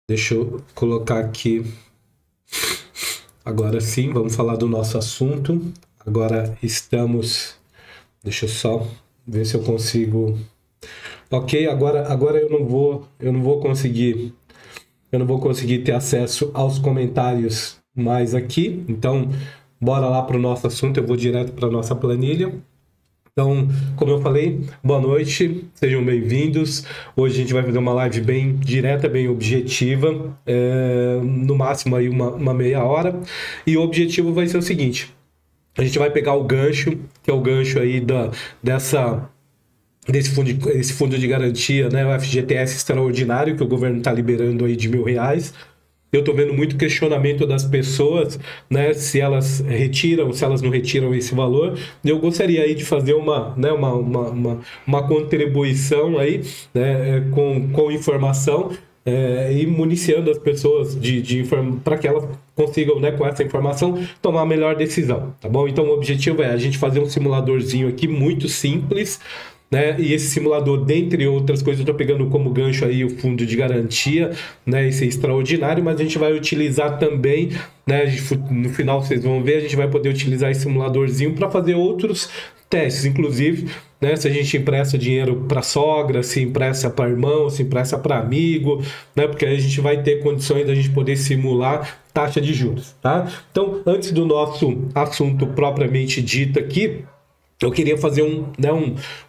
Deixa eu colocar aqui. Agora sim, vamos falar do nosso assunto. Agora estamos. Deixa eu só ver se eu consigo. Ok, agora eu não vou conseguir. Eu não vou conseguir ter acesso aos comentários mais aqui. Então, bora lá para o nosso assunto. Eu vou direto para a nossa planilha. Então, como eu falei, boa noite, sejam bem-vindos. Hoje a gente vai fazer uma live bem direta, bem objetiva, no máximo aí uma meia hora. E o objetivo vai ser o seguinte: a gente vai pegar o gancho, que é o gancho aí desse fundo de garantia, né, o FGTS extraordinário, que o governo está liberando aí de R$ 1.000. Eu estou vendo muito questionamento das pessoas, né, se elas retiram, se elas não retiram esse valor. Eu gostaria aí de fazer uma contribuição aí, né, com informação, e municiando as pessoas para que elas consigam, né, com essa informação, tomar a melhor decisão, tá bom? Então o objetivo é a gente fazer um simuladorzinho aqui muito simples, né? E esse simulador, dentre outras coisas, eu estou pegando como gancho aí o fundo de garantia, né? Esse é extraordinário, mas a gente vai utilizar também, né? No final vocês vão ver, a gente vai poder utilizar esse simuladorzinho para fazer outros testes, inclusive, né? Se a gente empresta dinheiro para sogra, se empresta para irmão, se empresta para amigo, né? Porque aí a gente vai ter condições da gente poder simular taxa de juros, tá? Então, antes do nosso assunto propriamente dito aqui, eu queria fazer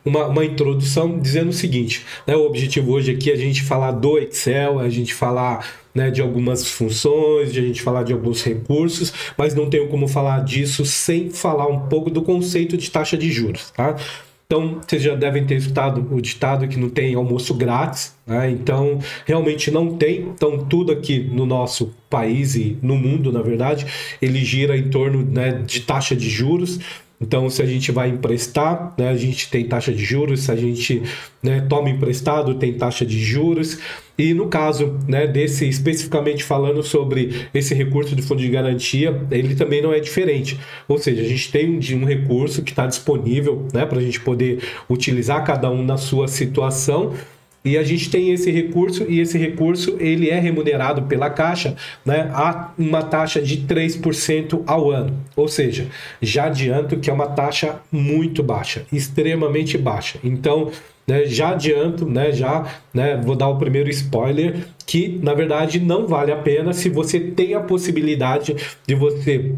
uma introdução dizendo o seguinte, né? O objetivo hoje aqui é a gente falar do Excel, a gente falar, né, de algumas funções, de a gente falar de alguns recursos, mas não tenho como falar disso sem falar um pouco do conceito de taxa de juros, tá? Então, vocês já devem ter escutado o ditado que não tem almoço grátis, né? Então, realmente não tem. Então, tudo aqui no nosso país e no mundo, na verdade, ele gira em torno, né, de taxa de juros. Então, se a gente vai emprestar, né, a gente tem taxa de juros. Se a gente, né, toma emprestado, tem taxa de juros. E no caso, né, desse, especificamente falando sobre esse recurso de fundo de garantia, ele também não é diferente. Ou seja, a gente tem um recurso que está disponível, né, para a gente poder utilizar, cada um na sua situação. E a gente tem esse recurso, e esse recurso ele é remunerado pela Caixa, né, a uma taxa de 3% ao ano. Ou seja, já adianto que é uma taxa muito baixa, extremamente baixa. Então, né, já adianto, né, vou dar o primeiro spoiler, que na verdade não vale a pena se você tem a possibilidade de você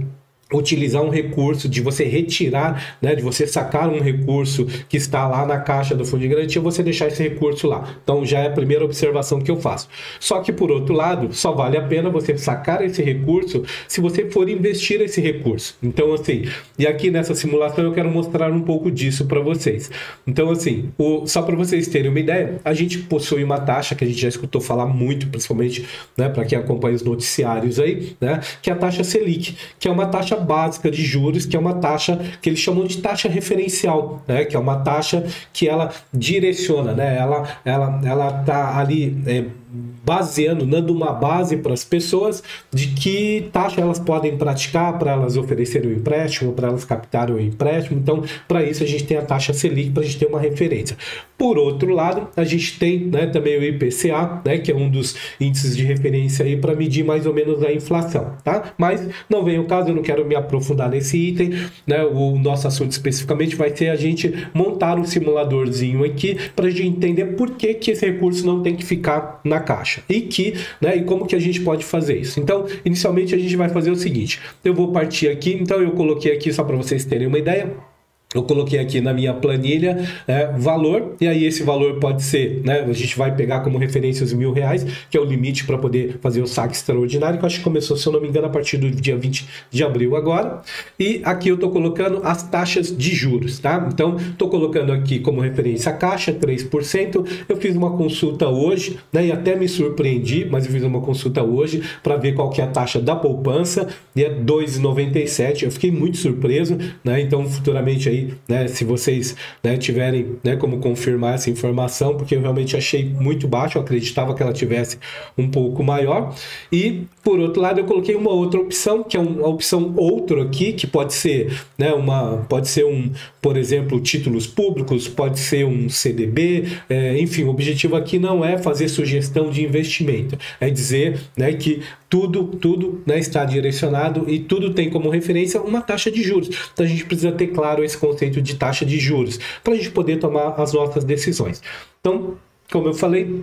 utilizar um recurso, de você retirar, né, de você sacar um recurso que está lá na caixa do fundo de garantia, você deixar esse recurso lá. Então já é a primeira observação que eu faço. Só que por outro lado, só vale a pena você sacar esse recurso se você for investir esse recurso. Então assim, e aqui nessa simulação eu quero mostrar um pouco disso para vocês. Então assim, só para vocês terem uma ideia, a gente possui uma taxa que a gente já escutou falar muito, principalmente, né, para quem acompanha os noticiários aí, né, que é a taxa Selic, que é uma taxa básica de juros, que é uma taxa que eles chamam de taxa referencial, né? Que é uma taxa que ela direciona, né? Ela tá ali baseando, dando uma base para as pessoas de que taxa elas podem praticar para elas oferecerem o empréstimo, para elas captarem o empréstimo. Então, para isso a gente tem a taxa Selic, para a gente ter uma referência. Por outro lado, a gente tem, né, também o IPCA, né, que é um dos índices de referência aí para medir mais ou menos a inflação, tá? Mas não vem o caso, eu não quero me aprofundar nesse item, né? O nosso assunto especificamente vai ser a gente montar um simuladorzinho aqui para a gente entender por que esse recurso não tem que ficar na caixa e como que a gente pode fazer isso. Então, inicialmente a gente vai fazer o seguinte: eu vou partir aqui, então eu coloquei aqui só para vocês terem uma ideia. Eu coloquei aqui na minha planilha valor, e aí esse valor pode ser, né, a gente vai pegar como referência os R$ 1.000, que é o limite para poder fazer o saque extraordinário, que eu acho que começou, se eu não me engano, a partir do dia 20 de abril agora. E aqui eu estou colocando as taxas de juros, tá? Então, estou colocando aqui como referência a Caixa, 3%. Eu fiz uma consulta hoje, né, e até me surpreendi, mas eu fiz uma consulta hoje para ver qual que é a taxa da poupança, e é 2,97. Eu fiquei muito surpreso, né? Então, futuramente aí sei, né, se vocês, né, tiverem, né, como confirmar essa informação, porque eu realmente achei muito baixo, eu acreditava que ela tivesse um pouco maior. E, por outro lado, eu coloquei uma outra opção, que é uma opção outro aqui, que pode ser, né, por exemplo, títulos públicos, pode ser um CDB, enfim, o objetivo aqui não é fazer sugestão de investimento, é dizer, né, que tudo, né, está direcionado e tudo tem como referência uma taxa de juros. Então a gente precisa ter claro esse conceito de taxa de juros para a gente poder tomar as nossas decisões. Então, como eu falei,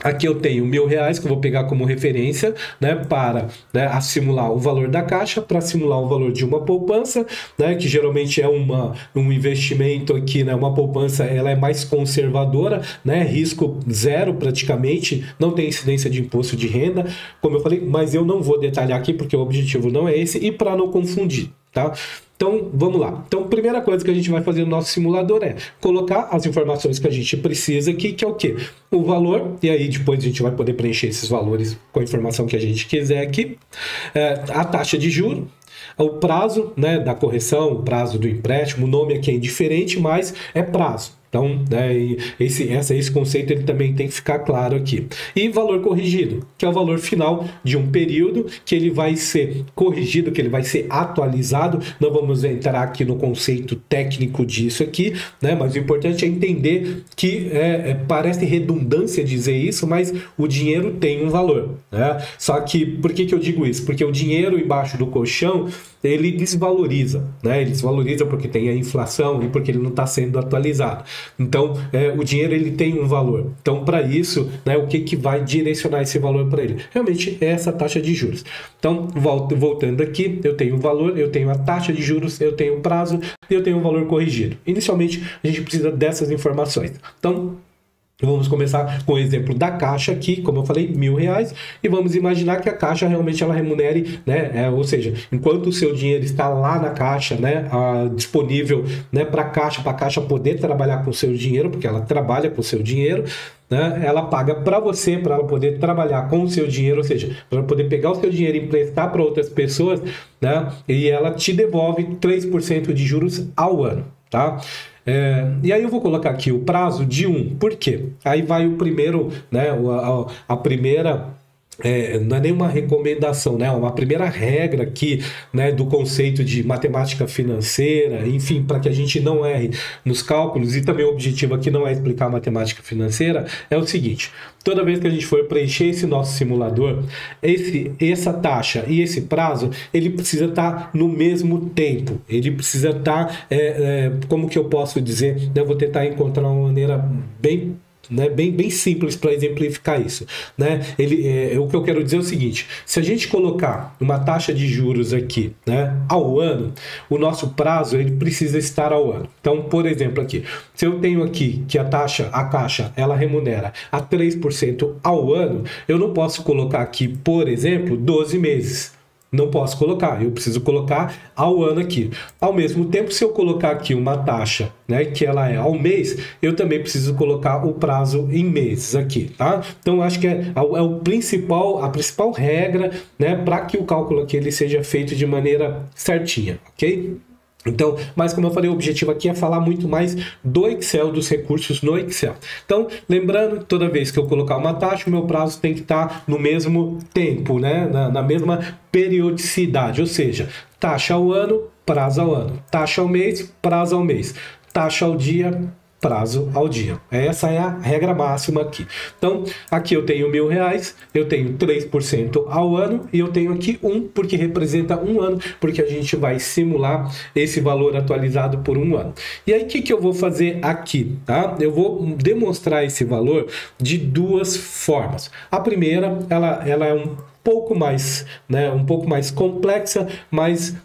aqui eu tenho R$1.000 que eu vou pegar como referência, né, para, né, simular o valor da caixa, para simular o valor de uma poupança, né, que geralmente é um investimento aqui, né, uma poupança, ela é mais conservadora, né, risco zero praticamente, não tem incidência de imposto de renda, como eu falei, mas eu não vou detalhar aqui porque o objetivo não é esse e para não confundir, tá? Então, vamos lá. Então, a primeira coisa que a gente vai fazer no nosso simulador é colocar as informações que a gente precisa aqui, que é o quê? O valor, e aí depois a gente vai poder preencher esses valores com a informação que a gente quiser aqui. A taxa de juros, o prazo, né, da correção, o prazo do empréstimo, o nome aqui é indiferente, mas é prazo. Então, né, esse conceito ele também tem que ficar claro aqui. E valor corrigido, que é o valor final de um período, que ele vai ser corrigido, que ele vai ser atualizado. Não vamos entrar aqui no conceito técnico disso aqui, né, mas o importante é entender que parece redundância dizer isso, mas o dinheiro tem um valor, né? Só que, por que eu digo isso? Porque o dinheiro embaixo do colchão, ele desvaloriza, né? Ele desvaloriza porque tem a inflação e porque ele não está sendo atualizado. Então, o dinheiro ele tem um valor. Então, para isso, né, o que vai direcionar esse valor para ele? Realmente é essa taxa de juros. Então, voltando aqui, eu tenho o valor, eu tenho a taxa de juros, eu tenho o prazo e eu tenho o valor corrigido. Inicialmente, a gente precisa dessas informações. Então, vamos começar com o exemplo da caixa aqui, como eu falei, R$1.000, e vamos imaginar que a caixa realmente ela remunere, né, ou seja, enquanto o seu dinheiro está lá na caixa, né, disponível, né, para a caixa poder trabalhar com o seu dinheiro, porque ela trabalha com o seu dinheiro, né, ela paga para você, para ela poder trabalhar com o seu dinheiro, ou seja, para ela poder pegar o seu dinheiro e emprestar para outras pessoas, né, e ela te devolve 3% de juros ao ano, tá? E aí eu vou colocar aqui o prazo de 1, por quê? Aí vai o primeiro, né, a primeira, não é nenhuma recomendação, né, uma primeira regra aqui, né, do conceito de matemática financeira, enfim, para que a gente não erre nos cálculos, e também o objetivo aqui não é explicar matemática financeira, é o seguinte: toda vez que a gente for preencher esse nosso simulador, essa taxa e esse prazo, ele precisa estar no mesmo tempo. Ele precisa estar, como que eu posso dizer? Eu vou tentar encontrar uma maneira bem, né, bem simples para exemplificar isso, né? O que eu quero dizer é o seguinte: se a gente colocar uma taxa de juros aqui, né, ao ano, o nosso prazo ele precisa estar ao ano. Então, por exemplo, aqui, se eu tenho aqui que a caixa ela remunera a 3% ao ano, eu não posso colocar aqui, por exemplo, 12 meses. Não posso colocar, eu preciso colocar ao ano aqui. Ao mesmo tempo, se eu colocar aqui uma taxa, né, que ela é ao mês, eu também preciso colocar o prazo em meses aqui, tá? Então, acho que a principal regra, né, para que o cálculo aqui ele seja feito de maneira certinha, ok? Então, mas como eu falei, o objetivo aqui é falar muito mais do Excel, dos recursos no Excel. Então, lembrando, toda vez que eu colocar uma taxa, o meu prazo tem que estar no mesmo tempo, né? Na mesma periodicidade, ou seja, taxa ao ano, prazo ao ano, taxa ao mês, prazo ao mês, taxa ao dia, prazo ao dia. Essa é a regra máxima aqui. Então, aqui eu tenho R$1.000, eu tenho 3% ao ano e eu tenho aqui 1, porque representa um ano, porque a gente vai simular esse valor atualizado por um ano. E aí, o que eu vou fazer aqui? Tá? Eu vou demonstrar esse valor de duas formas. A primeira, ela é pouco mais, né, um pouco mais complexa, mas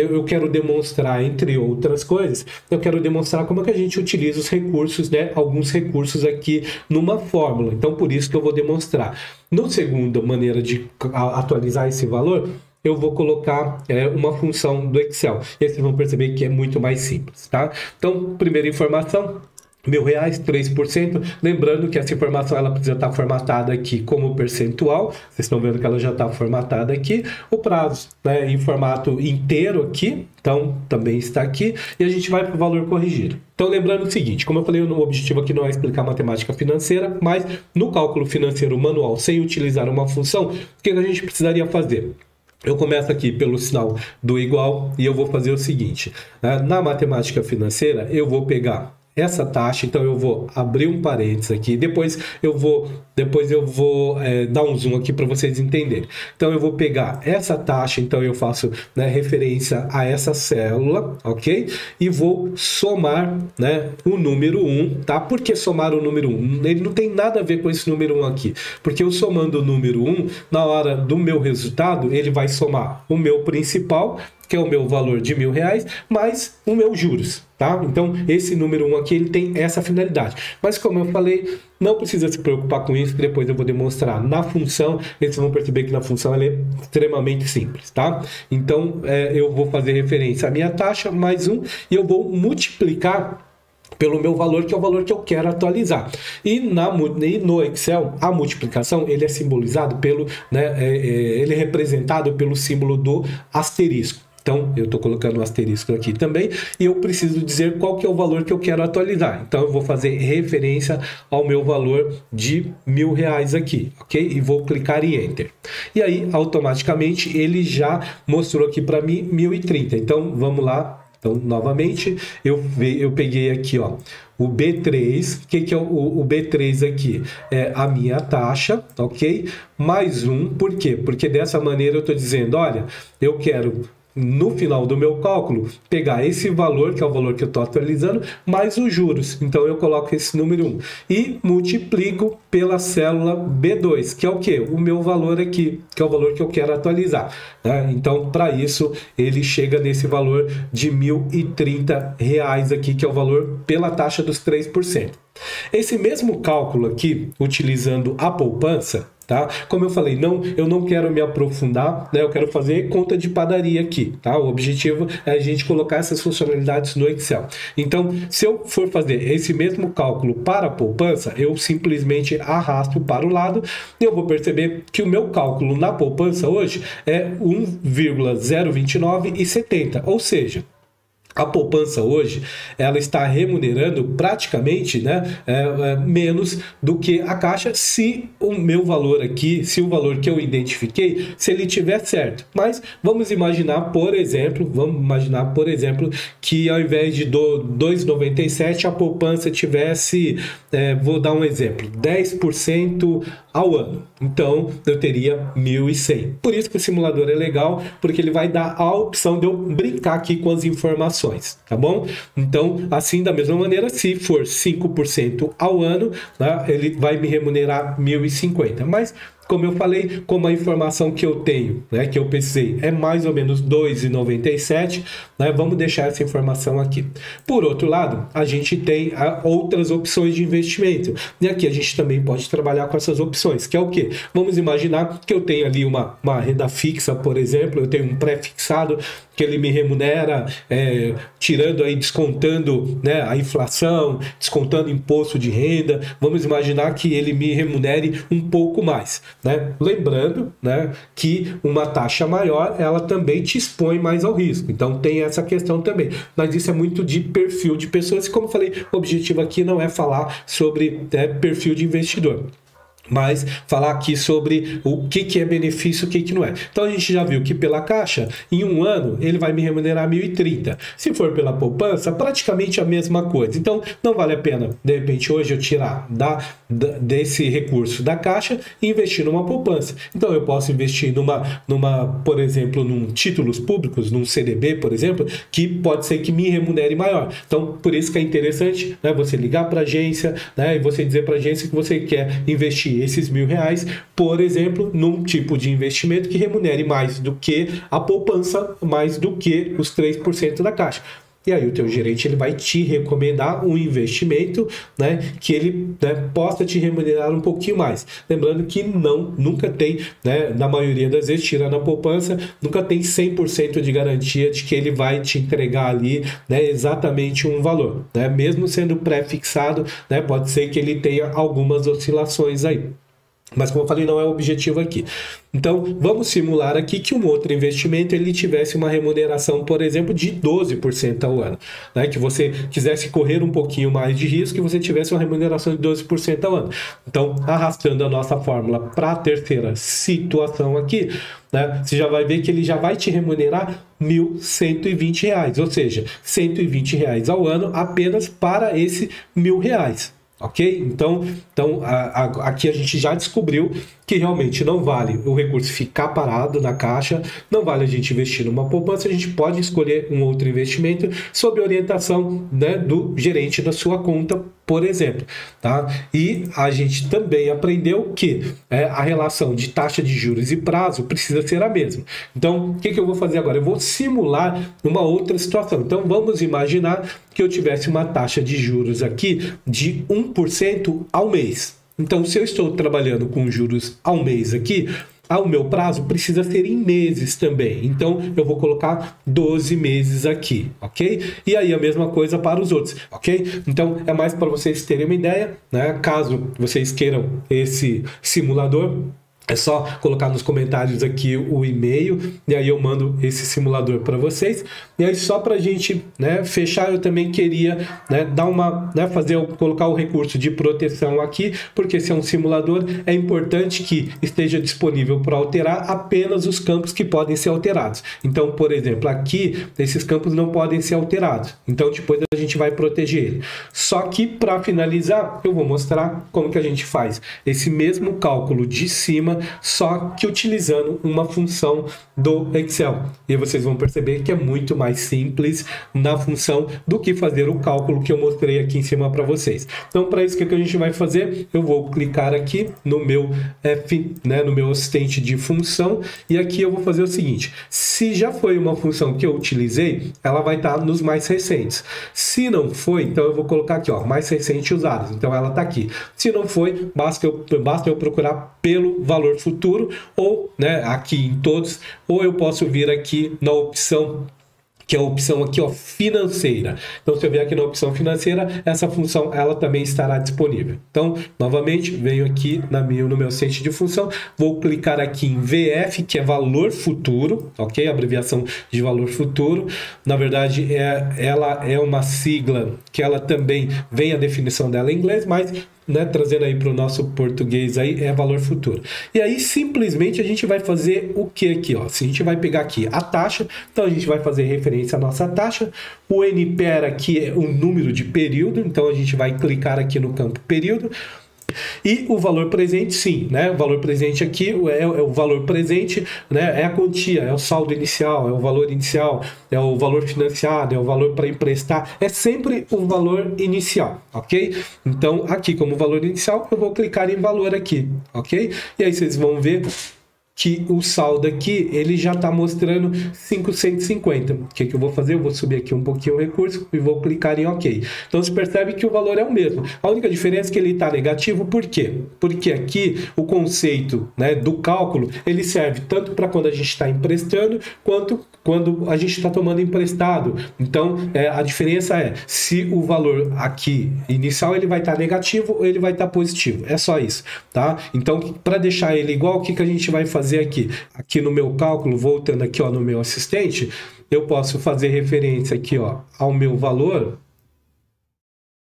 eu quero demonstrar, entre outras coisas, eu quero demonstrar como é que a gente utiliza os recursos, né, alguns recursos aqui numa fórmula. Então, por isso que eu vou demonstrar. No segunda maneira de atualizar esse valor, eu vou colocar uma função do Excel. E aí vocês vão perceber que é muito mais simples, tá? Então, primeira informação, R$ 1.000, 3%. Lembrando que essa informação ela precisa estar formatada aqui como percentual. Vocês estão vendo que ela já está formatada aqui. O prazo, né, em formato inteiro aqui, então também está aqui. E a gente vai para o valor corrigido. Então lembrando o seguinte, como eu falei, o objetivo aqui não é explicar matemática financeira, mas no cálculo financeiro manual, sem utilizar uma função, o que a gente precisaria fazer? Eu começo aqui pelo sinal do igual e eu vou fazer o seguinte. Na matemática financeira, eu vou pegar essa taxa, então eu vou abrir um parênteses aqui, depois eu vou dar um zoom aqui para vocês entenderem. Então eu vou pegar essa taxa, então eu faço, né, referência a essa célula, ok? E vou somar, né, o número 1, tá? Por que somar o número 1? Ele não tem nada a ver com esse número 1 aqui, porque eu somando o número 1, na hora do meu resultado, ele vai somar o meu principal, que é o meu valor de R$ 1.000, mais o meu juros, tá? Então, esse número 1 aqui, ele tem essa finalidade. Mas, como eu falei, não precisa se preocupar com isso, que depois eu vou demonstrar na função. Vocês vão perceber que na função ela é extremamente simples, tá? Então, eu vou fazer referência à minha taxa, mais 1, e eu vou multiplicar pelo meu valor, que é o valor que eu quero atualizar. E no Excel, a multiplicação, ele é simbolizado pelo, né, ele é representado pelo símbolo do asterisco. Então, eu estou colocando um asterisco aqui também, e eu preciso dizer qual que é o valor que eu quero atualizar. Então, eu vou fazer referência ao meu valor de R$ 1.000 aqui, ok? E vou clicar em Enter. E aí, automaticamente, ele já mostrou aqui para mim 1.030. Então, vamos lá. Então, novamente, eu peguei aqui, ó, o B3. O que é o B3 aqui? É a minha taxa, ok? Mais 1. Por quê? Porque dessa maneira eu estou dizendo, olha, eu quero, no final do meu cálculo, pegar esse valor, que é o valor que eu estou atualizando, mais os juros. Então, eu coloco esse número 1 e multiplico pela célula B2, que é o quê? O meu valor aqui, que é o valor que eu quero atualizar, né? Então, para isso, ele chega nesse valor de R$ 1.030 aqui, que é o valor pela taxa dos 3%. Esse mesmo cálculo aqui, utilizando a poupança, tá? Como eu falei, eu não quero me aprofundar, né? Eu quero fazer conta de padaria aqui, tá? O objetivo é a gente colocar essas funcionalidades no Excel. Então, se eu for fazer esse mesmo cálculo para a poupança, eu simplesmente arrasto para o lado e eu vou perceber que o meu cálculo na poupança hoje é 1,029,70, ou seja, a poupança hoje, ela está remunerando praticamente, né, menos do que a Caixa, se o meu valor aqui, se o valor que eu identifiquei, se ele tiver certo. Mas vamos imaginar, por exemplo, que ao invés de 2,97 a poupança tivesse, vou dar um exemplo, 10% ao ano. Então, eu teria 1.100. Por isso que o simulador é legal, porque ele vai dar a opção de eu brincar aqui com as informações, tá bom? Então, assim, da mesma maneira, se for 5% ao ano, né, ele vai me remunerar 1.050. Mas, como eu falei, como a informação que eu tenho, né, que eu pesquisei, é mais ou menos 2,97, né, vamos deixar essa informação aqui. Por outro lado, a gente tem outras opções de investimento. E aqui a gente também pode trabalhar com essas opções, que é o quê? Vamos imaginar que eu tenho ali uma renda fixa, por exemplo, eu tenho um pré-fixado que ele me remunera, tirando aí, descontando, né, a inflação, descontando imposto de renda. Vamos imaginar que ele me remunere um pouco mais, né? Lembrando, né, que uma taxa maior, ela também te expõe mais ao risco. Então, tem essa questão também. Mas isso é muito de perfil de pessoas. E como eu falei, o objetivo aqui não é falar sobre perfil de investidor, mas falar aqui sobre o que é benefício e o que não é. Então, a gente já viu que pela Caixa, em um ano, ele vai me remunerar 1.030. Se for pela poupança, praticamente a mesma coisa. Então, não vale a pena, de repente, hoje eu tirar desse recurso da Caixa e investir numa poupança. Então, eu posso investir por exemplo, num títulos públicos, num CDB, por exemplo, que pode ser que me remunere maior. Então, por isso que é interessante, né, você ligar para a agência, né, e você dizer para a agência que você quer investir esses R$ 1.000, por exemplo, num tipo de investimento que remunere mais do que a poupança, mais do que os 3% da Caixa. e aí o teu gerente ele vai te recomendar um investimento, né, que ele, né, possa te remunerar um pouquinho mais. Lembrando que nunca tem, né, na maioria das vezes, tirando a poupança, nunca tem 100% de garantia de que ele vai te entregar ali, né, exatamente um valor, né? Mesmo sendo pré-fixado, né, pode ser que ele tenha algumas oscilações aí. Mas, como eu falei, não é o objetivo aqui. Então, vamos simular aqui que um outro investimento ele tivesse uma remuneração, por exemplo, de 12% ao ano. Né? Que você quisesse correr um pouquinho mais de risco e você tivesse uma remuneração de 12% ao ano. Então, arrastando a nossa fórmula para a terceira situação aqui, né, você já vai ver que ele já vai te remunerar R$ 1.120, ou seja, R$ 120 ao ano apenas para esse R$ 1.000. Ok? Então aqui a gente já descobriu que realmente não vale o recurso ficar parado na caixa, não vale a gente investir numa poupança, a gente pode escolher um outro investimento sob orientação, né, do gerente da sua conta, por exemplo. Tá? E a gente também aprendeu que a relação de taxa de juros e prazo precisa ser a mesma. Então, o que eu vou fazer agora? Eu vou simular uma outra situação. Então, vamos imaginar que eu tivesse uma taxa de juros aqui de 1% ao mês. Então, se eu estou trabalhando com juros ao mês aqui, o meu prazo precisa ser em meses também. Então, eu vou colocar 12 meses aqui, ok? E aí, a mesma coisa para os outros, ok? Então, é mais para vocês terem uma ideia, né? Caso vocês queiram esse simulador, é só colocar nos comentários aqui o e-mail e aí eu mando esse simulador para vocês. E aí só para a gente, né, fechar, eu também queria, né, dar uma, né, colocar o recurso de proteção aqui, porque se é um simulador é importante que esteja disponível para alterar apenas os campos que podem ser alterados. Então, por exemplo, aqui esses campos não podem ser alterados. Então depois a gente vai proteger ele. Só que para finalizar, eu vou mostrar como que a gente faz esse mesmo cálculo de cima, só que utilizando uma função do Excel. E vocês vão perceber que é muito mais simples na função do que fazer o cálculo que eu mostrei aqui em cima para vocês. Então, para isso, o que a gente vai fazer? Eu vou clicar aqui no meu F, né, no meu assistente de função, e aqui eu vou fazer o seguinte: se já foi uma função que eu utilizei, ela vai estar nos mais recentes. Se não foi, então eu vou colocar aqui, ó, mais recente usados. Então ela está aqui. Se não foi, basta eu procurar pelo valor futuro, ou, né, aqui em todos, ou eu posso vir aqui na opção, que é a opção aqui, ó, financeira. Então, se eu vier aqui na opção financeira, essa função ela também estará disponível. Então, novamente, venho aqui no meu assistente de função, vou clicar aqui em VF, que é valor futuro, ok? Abreviação de valor futuro. Na verdade, ela é uma sigla que ela também vem a definição dela em inglês, mas, né, trazendo aí para o nosso português aí, é valor futuro. E aí, simplesmente, a gente vai fazer o que aqui, ó? Se a gente vai pegar aqui a taxa, então a gente vai fazer referência à nossa taxa. O NPER aqui é o número de período, então a gente vai clicar aqui no campo período. E o valor presente, sim, né? O valor presente aqui é o valor presente, né? É a quantia, é o saldo inicial, é o valor inicial, é o valor financiado, é o valor para emprestar, é sempre o valor inicial, ok? Então, aqui como valor inicial, eu vou clicar em valor aqui, ok? E aí vocês vão ver que o saldo aqui, ele já está mostrando 550. O que eu vou fazer? Eu vou subir aqui um pouquinho o recurso e vou clicar em OK. Então, você percebe que o valor é o mesmo. A única diferença é que ele está negativo. Por quê? Porque aqui o conceito, né, do cálculo, ele serve tanto para quando a gente está emprestando, quanto quando a gente está tomando emprestado. Então, a diferença é se o valor aqui inicial ele vai estar negativo ou ele vai estar positivo. É só isso, tá? Então, para deixar ele igual, o que a gente vai fazer aqui? Aqui no meu cálculo, voltando aqui, ó, no meu assistente, eu posso fazer referência aqui, ó, ao meu valor.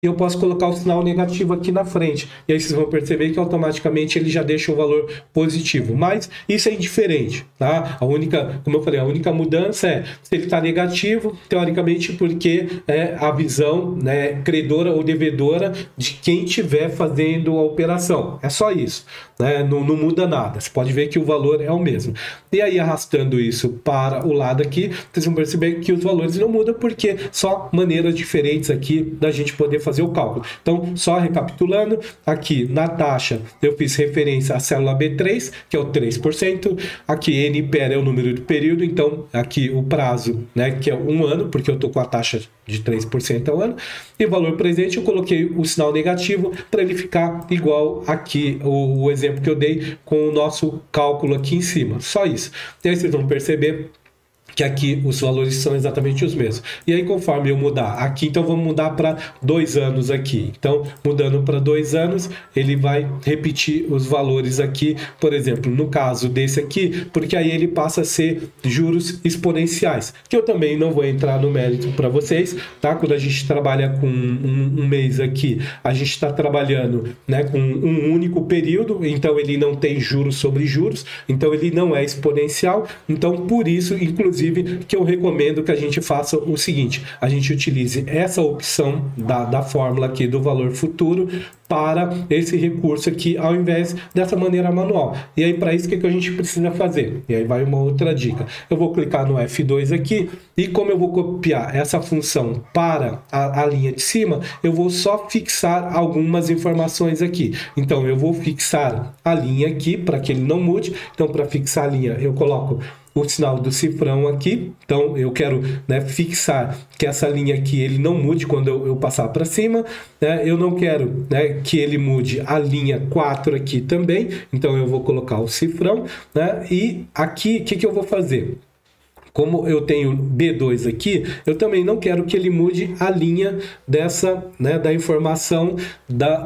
Eu posso colocar o sinal negativo aqui na frente. E aí vocês vão perceber que automaticamente ele já deixa o valor positivo. Mas isso é indiferente, tá? A única, como eu falei, a única mudança é se ele está negativo, teoricamente, porque é a visão, né, credora ou devedora de quem estiver fazendo a operação. É só isso, né? Não muda nada. Você pode ver que o valor é o mesmo. E aí, arrastando isso para o lado aqui, vocês vão perceber que os valores não mudam, porque só maneiras diferentes aqui da gente poder fazer fazer o cálculo. Então, só recapitulando, aqui na taxa eu fiz referência à célula B3, que é o 3%, aqui NPR é o número do período, então aqui o prazo, né, que é 1 ano, porque eu estou com a taxa de 3% ao ano, e valor presente eu coloquei o sinal negativo para ele ficar igual aqui, o exemplo que eu dei com o nosso cálculo aqui em cima, só isso. E aí vocês vão perceber que aqui os valores são exatamente os mesmos. E aí, conforme eu mudar aqui, então vamos mudar para 2 anos aqui. Então, mudando para 2 anos, ele vai repetir os valores aqui, por exemplo, no caso desse aqui, porque aí ele passa a ser juros exponenciais, que eu também não vou entrar no mérito para vocês, tá? Quando a gente trabalha com um mês aqui, a gente está trabalhando, né, com um único período, então ele não tem juros sobre juros, então ele não é exponencial, então por isso, inclusive, que eu recomendo que a gente faça o seguinte, a gente utilize essa opção da fórmula aqui do valor futuro para esse recurso aqui, ao invés dessa maneira manual. E aí, para isso, o que a gente precisa fazer? E aí vai uma outra dica. Eu vou clicar no F2 aqui, e como eu vou copiar essa função para a linha de cima, eu vou só fixar algumas informações aqui. Então, eu vou fixar a linha aqui, para que ele não mude. Então, para fixar a linha, eu coloco o sinal do cifrão aqui, então eu quero, né, fixar que essa linha aqui ele não mude quando eu passar para cima, né? Eu não quero, né, que ele mude a linha 4 aqui também, então eu vou colocar o cifrão, né? E aqui, o que eu vou fazer? Como eu tenho B2 aqui, eu também não quero que ele mude a linha dessa, né, da informação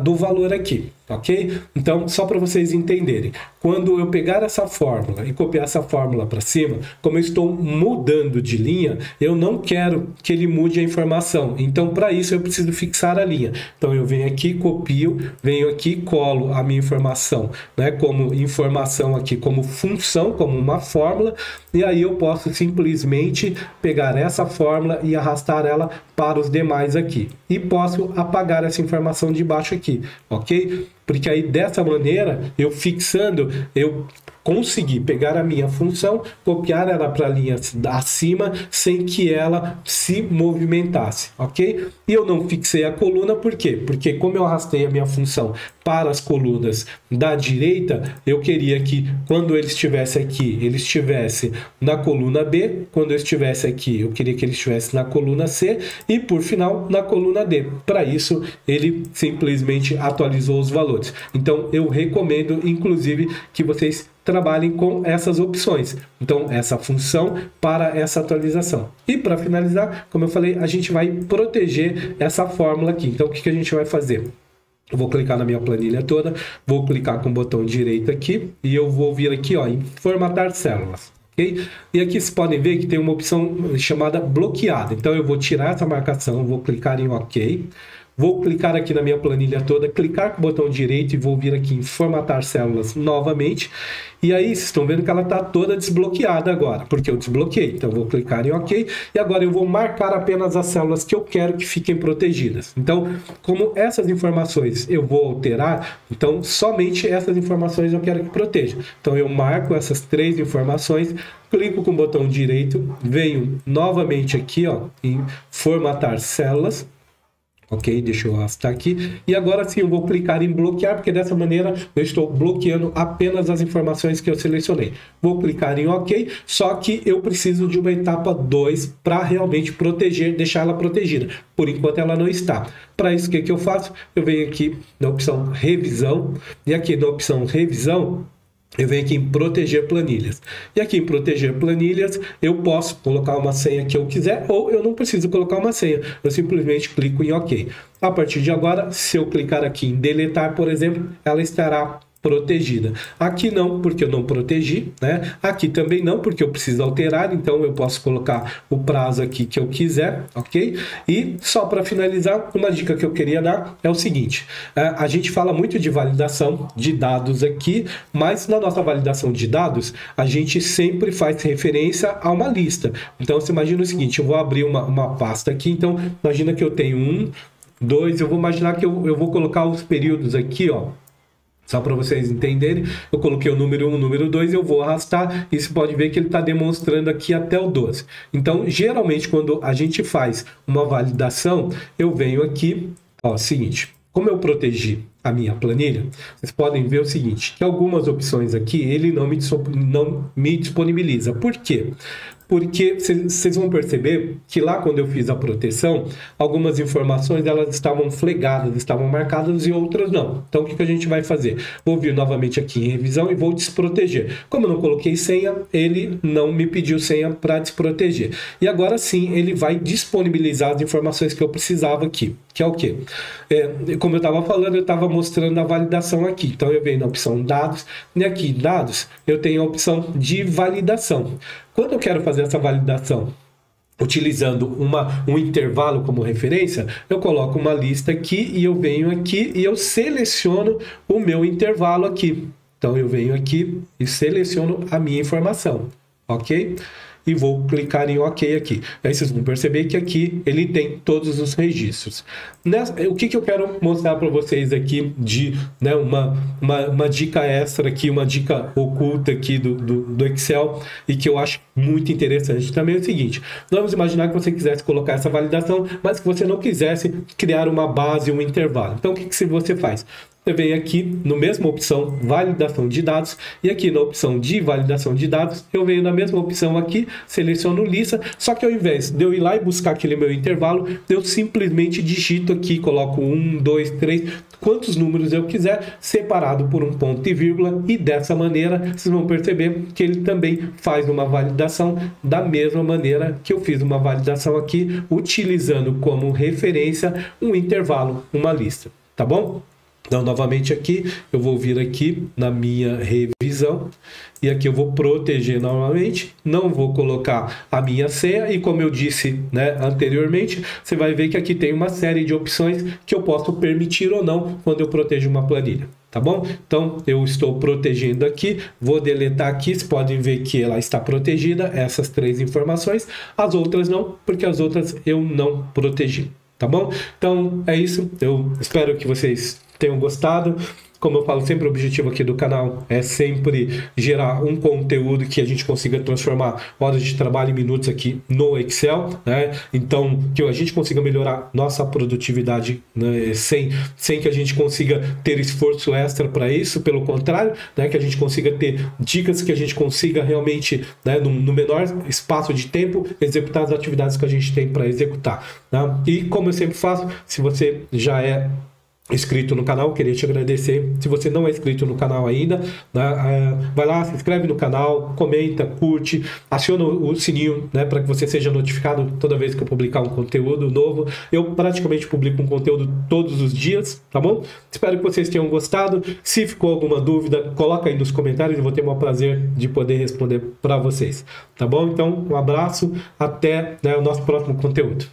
do valor aqui, ok? Então, só para vocês entenderem, quando eu pegar essa fórmula e copiar essa fórmula para cima, como eu estou mudando de linha, eu não quero que ele mude a informação. Então, para isso, eu preciso fixar a linha. Então, eu venho aqui, copio, venho aqui, colo a minha informação, né, como informação aqui, como função, como uma fórmula, e aí eu posso simplesmente pegar essa fórmula e arrastar ela para os demais aqui. E posso apagar essa informação de baixo aqui, ok? Porque aí, dessa maneira, eu fixando, eu consegui pegar a minha função, copiar ela para a linha acima, sem que ela se movimentasse, ok? E eu não fixei a coluna, por quê? Porque como eu arrastei a minha função para as colunas da direita, eu queria que, quando ele estivesse aqui, ele estivesse na coluna B, quando eu estivesse aqui, eu queria que ele estivesse na coluna C, e, por final, na coluna D. Para isso, ele simplesmente atualizou os valores. Então, eu recomendo, inclusive, que vocês trabalhem com essas opções. Então, essa função para essa atualização. E para finalizar, como eu falei, a gente vai proteger essa fórmula aqui. Então, o que a gente vai fazer? Eu vou clicar na minha planilha toda, vou clicar com o botão direito aqui e eu vou vir aqui, ó, em formatar células. Okay? E aqui vocês podem ver que tem uma opção chamada bloqueada. Então, eu vou tirar essa marcação, vou clicar em OK. Vou clicar aqui na minha planilha toda, clicar com o botão direito e vou vir aqui em formatar células novamente. E aí, vocês estão vendo que ela está toda desbloqueada agora, porque eu desbloqueei. Então, eu vou clicar em OK. E agora eu vou marcar apenas as células que eu quero que fiquem protegidas. Então, como essas informações eu vou alterar, então, somente essas informações eu quero que proteja. Então, eu marco essas 3 informações, clico com o botão direito, venho novamente aqui, ó, em formatar células. Ok, deixa eu arrastar aqui. E agora sim eu vou clicar em bloquear, porque dessa maneira eu estou bloqueando apenas as informações que eu selecionei. Vou clicar em OK, só que eu preciso de uma etapa 2 para realmente proteger, deixar ela protegida. Por enquanto ela não está. Para isso, o que eu faço? Eu venho aqui na opção revisão, e aqui na opção revisão, eu venho aqui em proteger planilhas. E aqui em proteger planilhas, eu posso colocar uma senha que eu quiser, ou eu não preciso colocar uma senha. Eu simplesmente clico em OK. A partir de agora, se eu clicar aqui em deletar, por exemplo, ela estará protegida. Aqui não, porque eu não protegi, né? Aqui também não, porque eu preciso alterar, então eu posso colocar o prazo aqui que eu quiser, ok? E só para finalizar, uma dica que eu queria dar é o seguinte, a gente fala muito de validação de dados aqui, mas na nossa validação de dados, a gente sempre faz referência a uma lista. Então, você imagina o seguinte, eu vou abrir uma pasta aqui, então imagina que eu tenho 1, 2, eu vou imaginar que eu vou colocar os períodos aqui, ó, só para vocês entenderem, eu coloquei o número 1, o número 2, eu vou arrastar e você pode ver que ele está demonstrando aqui até o 12. Então, geralmente, quando a gente faz uma validação, eu venho aqui, Ó, seguinte, como eu protegi a minha planilha, vocês podem ver o seguinte, que algumas opções aqui ele não me disponibiliza. Por quê? Porque vocês vão perceber que lá quando eu fiz a proteção, algumas informações elas estavam flagadas, estavam marcadas e outras não. Então o que a gente vai fazer? Vou vir novamente aqui em revisão e vou desproteger. Como eu não coloquei senha, ele não me pediu senha para desproteger. E agora sim ele vai disponibilizar as informações que eu precisava aqui. Que é o quê? Como eu estava falando, eu estava mostrando a validação aqui. Então eu venho na opção dados, e aqui dados eu tenho a opção de validação. Quando eu quero fazer essa validação utilizando um intervalo como referência, eu coloco uma lista aqui e eu venho aqui e eu seleciono o meu intervalo aqui. Então eu venho aqui e seleciono a minha informação, ok? E vou clicar em OK aqui. Aí vocês vão perceber que aqui ele tem todos os registros. O que eu quero mostrar para vocês aqui de uma dica extra aqui, uma dica oculta aqui do Excel e que eu acho muito interessante também é o seguinte. Vamos imaginar que você quisesse colocar essa validação, mas que você não quisesse criar uma base, um intervalo. Então o que você faz? Você vem aqui no mesma opção validação de dados e aqui na opção de validação de dados eu venho na mesma opção aqui, seleciono lista, só que ao invés de eu ir lá e buscar aquele meu intervalo, eu simplesmente digito aqui, coloco 1, 2, 3, quantos números eu quiser, separado por um ponto e vírgula, e dessa maneira vocês vão perceber que ele também faz uma validação da mesma maneira que eu fiz uma validação aqui, utilizando como referência um intervalo, uma lista, tá bom? Então, novamente aqui, eu vou vir aqui na minha revisão e aqui eu vou proteger novamente, não vou colocar a minha senha e como eu disse anteriormente, você vai ver que aqui tem uma série de opções que eu posso permitir ou não quando eu protejo uma planilha. Tá bom? Então, eu estou protegendo aqui, vou deletar aqui, vocês podem ver que ela está protegida, essas 3 informações, as outras não, porque as outras eu não protegi. Tá bom? Então, é isso, eu espero que vocês tenham gostado. Como eu falo sempre, o objetivo aqui do canal é sempre gerar um conteúdo que a gente consiga transformar horas de trabalho em minutos aqui no Excel, né? Então, que a gente consiga melhorar nossa produtividade, né? sem que a gente consiga ter esforço extra para isso, pelo contrário, né? Que a gente consiga ter dicas que a gente consiga realmente, né? no menor espaço de tempo, executar as atividades que a gente tem para executar, né? E como eu sempre faço, se você já é inscrito no canal, queria te agradecer. Se você não é inscrito no canal ainda, né, vai lá, se inscreve no canal, comenta, curte, aciona o sininho, né, para que você seja notificado toda vez que eu publicar um conteúdo novo. Eu praticamente publico um conteúdo todos os dias, tá bom? Espero que vocês tenham gostado. Se ficou alguma dúvida, coloca aí nos comentários, eu vou ter o maior prazer de poder responder para vocês, tá bom? Então, um abraço, até o nosso próximo conteúdo.